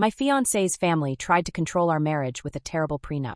My fiancé's family tried to control our marriage with a terrible prenup.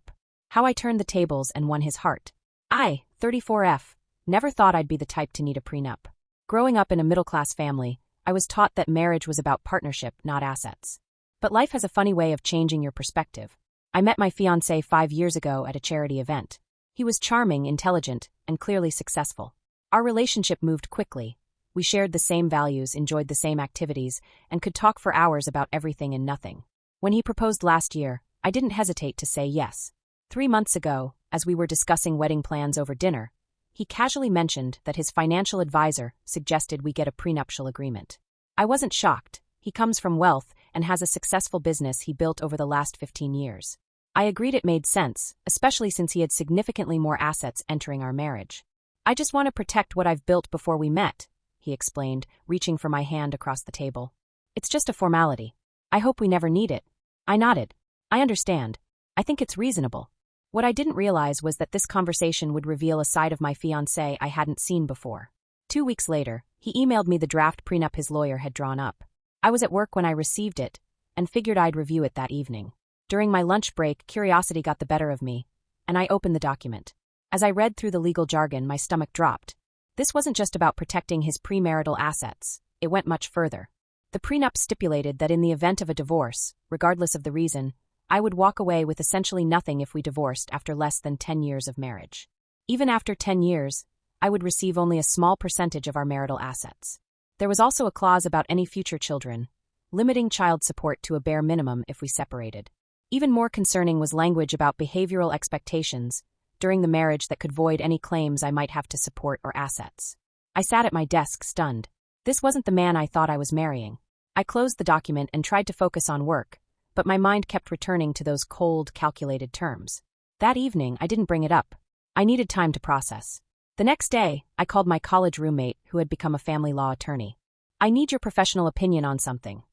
How I turned the tables and won his heart. I, 34F, never thought I'd be the type to need a prenup. Growing up in a middle-class family, I was taught that marriage was about partnership, not assets. But life has a funny way of changing your perspective. I met my fiancé 5 years ago at a charity event. He was charming, intelligent, and clearly successful. Our relationship moved quickly. We shared the same values, enjoyed the same activities, and could talk for hours about everything and nothing. When he proposed last year, I didn't hesitate to say yes. 3 months ago, as we were discussing wedding plans over dinner, he casually mentioned that his financial advisor suggested we get a prenuptial agreement. I wasn't shocked. He comes from wealth and has a successful business he built over the last 15 years. I agreed it made sense, especially since he had significantly more assets entering our marriage. I just want to protect what I've built before we met, he explained, reaching for my hand across the table. It's just a formality. I hope we never need it. I nodded. I understand. I think it's reasonable. What I didn't realize was that this conversation would reveal a side of my fiancé I hadn't seen before. 2 weeks later, he emailed me the draft prenup his lawyer had drawn up. I was at work when I received it, and figured I'd review it that evening. During my lunch break, curiosity got the better of me, and I opened the document. As I read through the legal jargon, my stomach dropped. This wasn't just about protecting his premarital assets. It went much further. The prenup stipulated that in the event of a divorce, regardless of the reason, I would walk away with essentially nothing if we divorced after less than 10 years of marriage. Even after 10 years, I would receive only a small percentage of our marital assets. There was also a clause about any future children, limiting child support to a bare minimum if we separated. Even more concerning was language about behavioral expectations during the marriage that could void any claims I might have to support or assets. I sat at my desk stunned. This wasn't the man I thought I was marrying. I closed the document and tried to focus on work, but my mind kept returning to those cold, calculated terms. That evening, I didn't bring it up. I needed time to process. The next day, I called my college roommate, who had become a family law attorney. I need your professional opinion on something,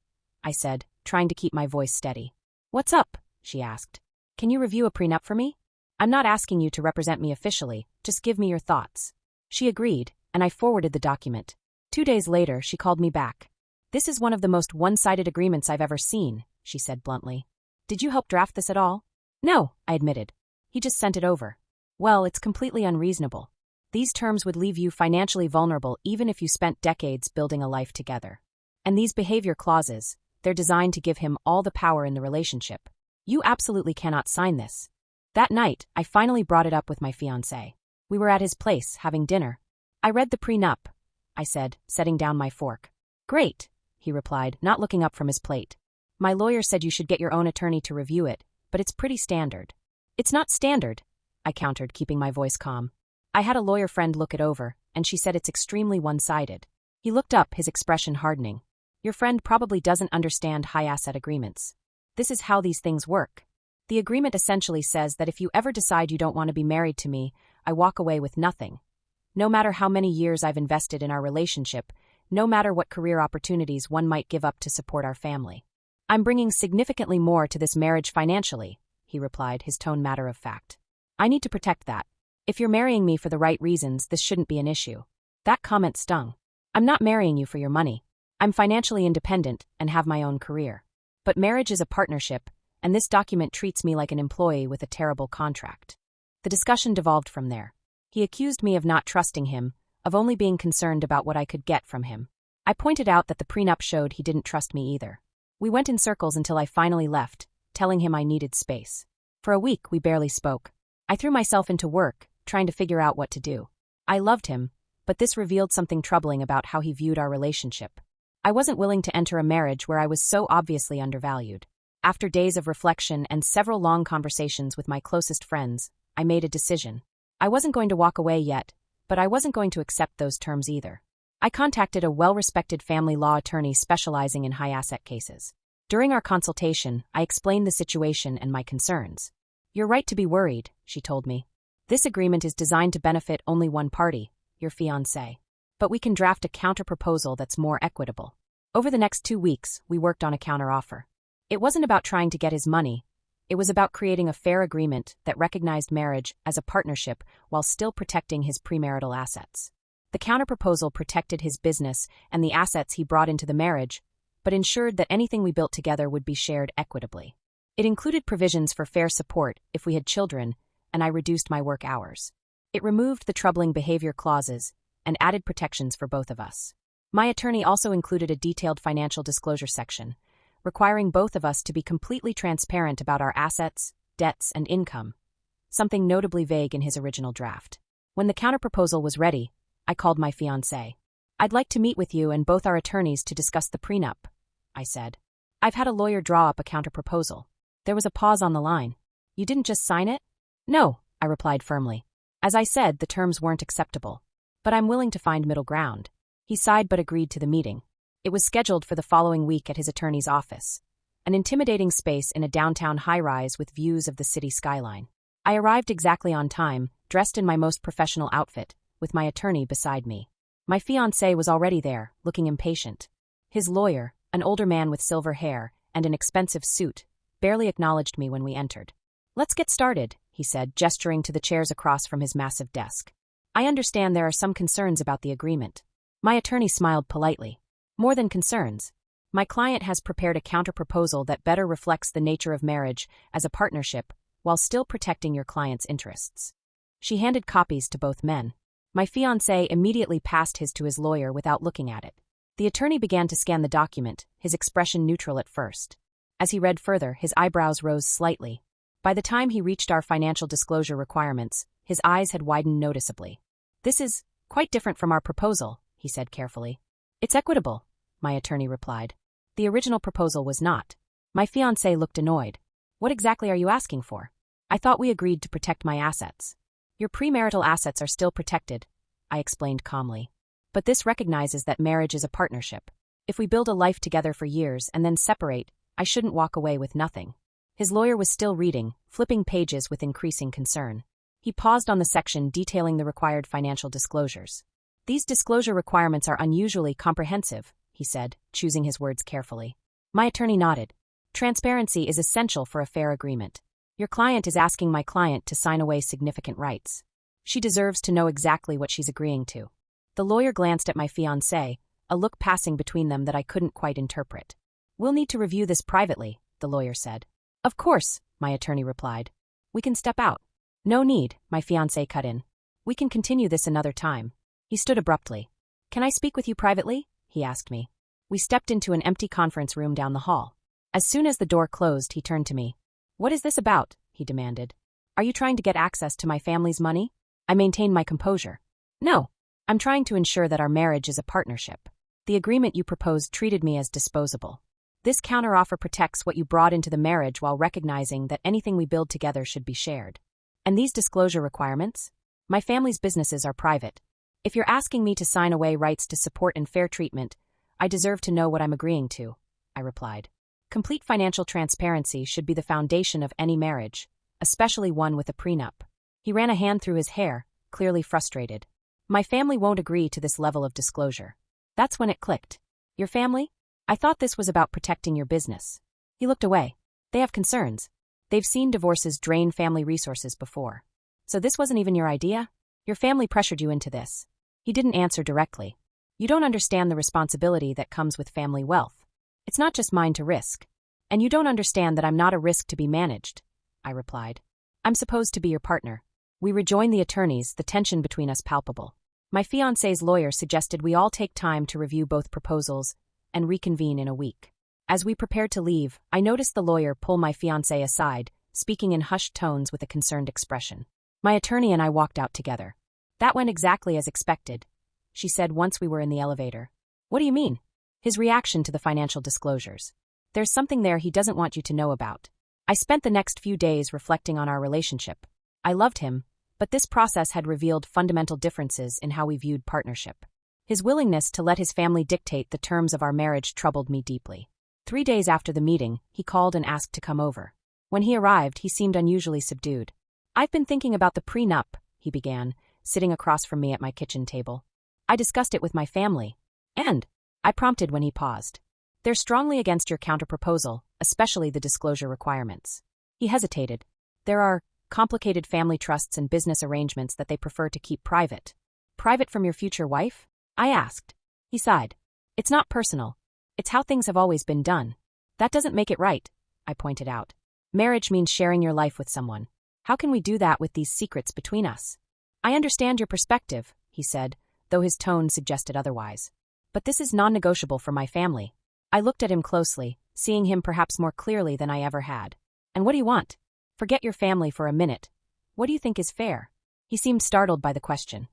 I said, trying to keep my voice steady. What's up? She asked. Can you review a prenup for me? I'm not asking you to represent me officially, just give me your thoughts. She agreed, and I forwarded the document. 2 days later, she called me back. This is one of the most one-sided agreements I've ever seen, she said bluntly. Did you help draft this at all? No, I admitted. He just sent it over. Well, it's completely unreasonable. These terms would leave you financially vulnerable even if you spent decades building a life together. And these behavior clauses, they're designed to give him all the power in the relationship. You absolutely cannot sign this. That night, I finally brought it up with my fiancé. We were at his place, having dinner. I read the prenup, I said, setting down my fork. Great, he replied, not looking up from his plate. My lawyer said you should get your own attorney to review it, but it's pretty standard. It's not standard, I countered, keeping my voice calm. I had a lawyer friend look it over, and she said it's extremely one-sided. He looked up, his expression hardening. Your friend probably doesn't understand high-asset agreements. This is how these things work. The agreement essentially says that if you ever decide you don't want to be married to me, I walk away with nothing. No matter how many years I've invested in our relationship, no matter what career opportunities one might give up to support our family. I'm bringing significantly more to this marriage financially, he replied, his tone matter of fact. I need to protect that. If you're marrying me for the right reasons, this shouldn't be an issue. That comment stung. I'm not marrying you for your money. I'm financially independent and have my own career. But marriage is a partnership, and this document treats me like an employee with a terrible contract. The discussion devolved from there. He accused me of not trusting him, of only being concerned about what I could get from him. I pointed out that the prenup showed he didn't trust me either. We went in circles until I finally left, telling him I needed space. For a week, we barely spoke. I threw myself into work, trying to figure out what to do. I loved him, but this revealed something troubling about how he viewed our relationship. I wasn't willing to enter a marriage where I was so obviously undervalued. After days of reflection and several long conversations with my closest friends, I made a decision. I wasn't going to walk away yet, but I wasn't going to accept those terms either. I contacted a well-respected family law attorney specializing in high-asset cases. During our consultation, I explained the situation and my concerns. You're right to be worried, she told me. This agreement is designed to benefit only one party, your fiancé. But we can draft a counter-proposal that's more equitable. Over the next 2 weeks, we worked on a counter-offer. It wasn't about trying to get his money. It was about creating a fair agreement that recognized marriage as a partnership while still protecting his premarital assets. The counterproposal protected his business and the assets he brought into the marriage, but ensured that anything we built together would be shared equitably. It included provisions for fair support if we had children, and I reduced my work hours. It removed the troubling behavior clauses and added protections for both of us. My attorney also included a detailed financial disclosure section, requiring both of us to be completely transparent about our assets, debts, and income, something notably vague in his original draft. When the counterproposal was ready, I called my fiancé. "I'd like to meet with you and both our attorneys to discuss the prenup," I said. "I've had a lawyer draw up a counterproposal." There was a pause on the line. "You didn't just sign it?" "No," I replied firmly. As I said, the terms weren't acceptable. "But I'm willing to find middle ground." He sighed but agreed to the meeting. It was scheduled for the following week at his attorney's office, an intimidating space in a downtown high-rise with views of the city skyline. I arrived exactly on time, dressed in my most professional outfit, with my attorney beside me. My fiancé was already there, looking impatient. His lawyer, an older man with silver hair and an expensive suit, barely acknowledged me when we entered. "Let's get started," he said, gesturing to the chairs across from his massive desk. "I understand there are some concerns about the agreement." My attorney smiled politely. "More than concerns. My client has prepared a counterproposal that better reflects the nature of marriage as a partnership while still protecting your client's interests." She handed copies to both men. My fiancé immediately passed his to his lawyer without looking at it. The attorney began to scan the document, his expression neutral at first. As he read further, his eyebrows rose slightly. By the time he reached our financial disclosure requirements, his eyes had widened noticeably. "This is quite different from our proposal," he said carefully. "It's equitable," my attorney replied. "The original proposal was not." My fiancé looked annoyed. "What exactly are you asking for?" "I thought we agreed to protect my assets." "Your premarital assets are still protected," I explained calmly. "But this recognizes that marriage is a partnership. If we build a life together for years and then separate, I shouldn't walk away with nothing." His lawyer was still reading, flipping pages with increasing concern. He paused on the section detailing the required financial disclosures. "These disclosure requirements are unusually comprehensive," he said, choosing his words carefully. My attorney nodded. "Transparency is essential for a fair agreement. Your client is asking my client to sign away significant rights. She deserves to know exactly what she's agreeing to." The lawyer glanced at my fiancé, a look passing between them that I couldn't quite interpret. "We'll need to review this privately," the lawyer said. "Of course," my attorney replied. "We can step out." "No need," my fiancé cut in. "We can continue this another time." He stood abruptly. "Can I speak with you privately?" he asked me. We stepped into an empty conference room down the hall. As soon as the door closed, he turned to me. "What is this about?" he demanded. "Are you trying to get access to my family's money?" I maintained my composure. "No. I'm trying to ensure that our marriage is a partnership. The agreement you proposed treated me as disposable. This counteroffer protects what you brought into the marriage while recognizing that anything we build together should be shared. And these disclosure requirements? My family's businesses are private. If you're asking me to sign away rights to support and fair treatment, I deserve to know what I'm agreeing to," I replied. Complete financial transparency should be the foundation of any marriage, especially one with a prenup. He ran a hand through his hair, clearly frustrated. "My family won't agree to this level of disclosure." That's when it clicked. "Your family? I thought this was about protecting your business." He looked away. "They have concerns. They've seen divorces drain family resources before. So this wasn't even your idea? Your family pressured you into this." He didn't answer directly. "You don't understand the responsibility that comes with family wealth. It's not just mine to risk. And you don't understand that I'm not a risk to be managed," I replied. "I'm supposed to be your partner." We rejoined the attorneys, the tension between us palpable. My fiancé's lawyer suggested we all take time to review both proposals and reconvene in a week. As we prepared to leave, I noticed the lawyer pull my fiancé aside, speaking in hushed tones with a concerned expression. My attorney and I walked out together. "That went exactly as expected," she said once we were in the elevator. "What do you mean?" "His reaction to the financial disclosures. There's something there he doesn't want you to know about." I spent the next few days reflecting on our relationship. I loved him, but this process had revealed fundamental differences in how we viewed partnership. His willingness to let his family dictate the terms of our marriage troubled me deeply. 3 days after the meeting, he called and asked to come over. When he arrived, he seemed unusually subdued. "I've been thinking about the prenup," he began, sitting across from me at my kitchen table. "I discussed it with my family. And," I prompted when he paused, "they're strongly against your counterproposal, especially the disclosure requirements." He hesitated. "There are complicated family trusts and business arrangements that they prefer to keep private." "Private from your future wife?" I asked. He sighed. "It's not personal. It's how things have always been done. That doesn't make it right, I pointed out. Marriage means sharing your life with someone. How can we do that with these secrets between us? I understand your perspective, he said, though his tone suggested otherwise. But this is non-negotiable for my family. I looked at him closely, seeing him perhaps more clearly than I ever had. And what do you want? Forget your family for a minute. What do you think is fair? He seemed startled by the question.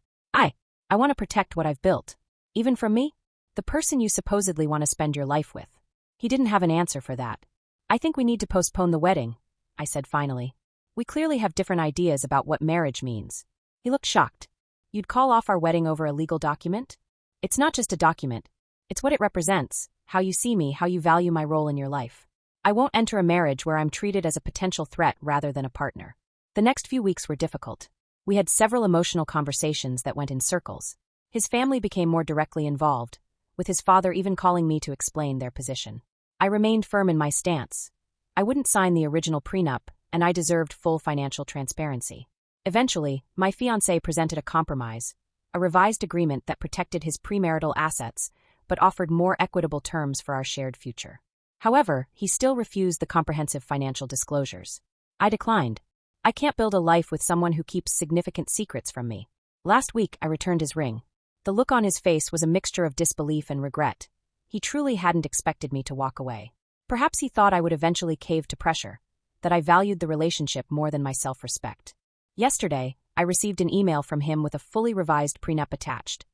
I want to protect what I've built. Even from me? The person you supposedly want to spend your life with. He didn't have an answer for that. I think we need to postpone the wedding, I said finally. We clearly have different ideas about what marriage means. He looked shocked. You'd call off our wedding over a legal document? It's not just a document. It's what it represents, how you see me, how you value my role in your life. I won't enter a marriage where I'm treated as a potential threat rather than a partner. The next few weeks were difficult. We had several emotional conversations that went in circles. His family became more directly involved, with his father even calling me to explain their position. I remained firm in my stance. I wouldn't sign the original prenup, and I deserved full financial transparency. Eventually, my fiancé presented a compromise, a revised agreement that protected his premarital assets, but offered more equitable terms for our shared future. However, he still refused the comprehensive financial disclosures. I declined. I can't build a life with someone who keeps significant secrets from me. Last week, I returned his ring. The look on his face was a mixture of disbelief and regret. He truly hadn't expected me to walk away. Perhaps he thought I would eventually cave to pressure, that I valued the relationship more than my self-respect. Yesterday, I received an email from him with a fully revised prenup attached,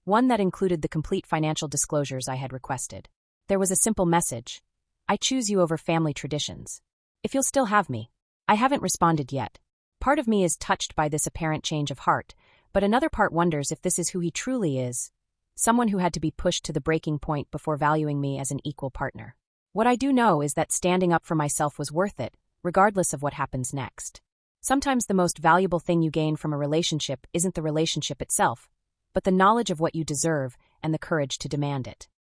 one that included the complete financial disclosures I had requested. There was a simple message. I choose you over family traditions. If you'll still have me. I haven't responded yet. Part of me is touched by this apparent change of heart, but another part wonders if this is who he truly is, someone who had to be pushed to the breaking point before valuing me as an equal partner. What I do know is that standing up for myself was worth it, regardless of what happens next. Sometimes the most valuable thing you gain from a relationship isn't the relationship itself, but the knowledge of what you deserve and the courage to demand it.